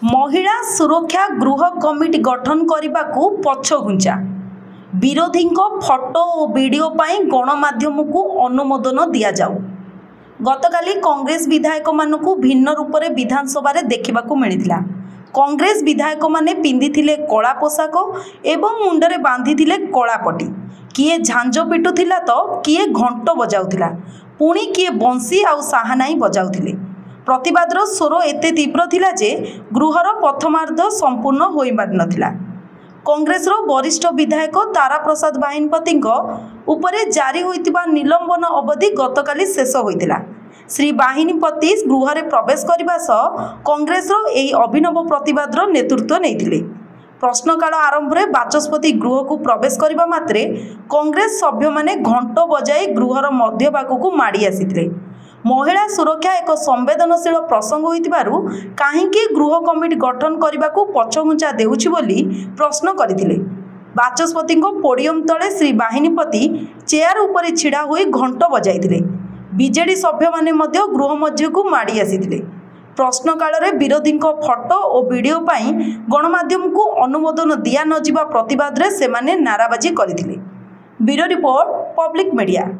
महिला सुरक्षा गृह कमिटी गठन करने को पछघुंचा विरोधी फटो और वीडियो पर गणमाध्यम को अनुमोदन दि जाऊ। गतकाली कांग्रेस विधायक मानू भिन्न रूप से विधानसभा देखा मिलता। कांग्रेस विधायक माने पिंधिथिले कला पोशाक एवं मुंडरे बांधिथिले कला पटी। किए झांझ पिटुथिला तो किए घंट बजाउथिला, पुणी किए बंसी आउ साहानाई बजाउथिले। प्रतिवादर स्वर एते तीव्र थिला जे गृहर प्रथमार्ध संपूर्ण होई पारि नथिला। कांग्रेस वरिष्ठ विधायक तारा प्रसाद बाहिनीपति उपरे जारी होइतिबा निलंबन अवधि गतकाली शेष होइतिला। श्री बाहिनीपति गृह प्रवेश करने सह कांग्रेस एही अभिनव प्रतिवादर नेतृत्व नेइथिले। प्रश्नकाल आरंभ में बाचस्पति गृह को प्रवेश करने मात्रे कांग्रेस सभ्य माने घंट बजाई गृहर मध्यभाग को माड़ी आसीथिले। महिला सुरक्षा एक संवेदनशील प्रसंग होइतिबारु काहेकि गृह कमिटी गठन करने को पछघुंचा देउछि बोली प्रश्न करथिले। बाचस्पति पोडियम तले श्री बाहिनीपति चेयर उपरे छिड़ा होई घंट बजाइथिले। बीजेडी सभ्य माने मध्य गृह मध्य को माड़ी आसीथिले। प्रश्नकाल में विरोधी फटो और वीडियो पाई गणमाध्यम को अनुमोदन दिया न जिबा प्रतिवाद रे सेमाने नाराबाजी करथिले। Bureau report, public media.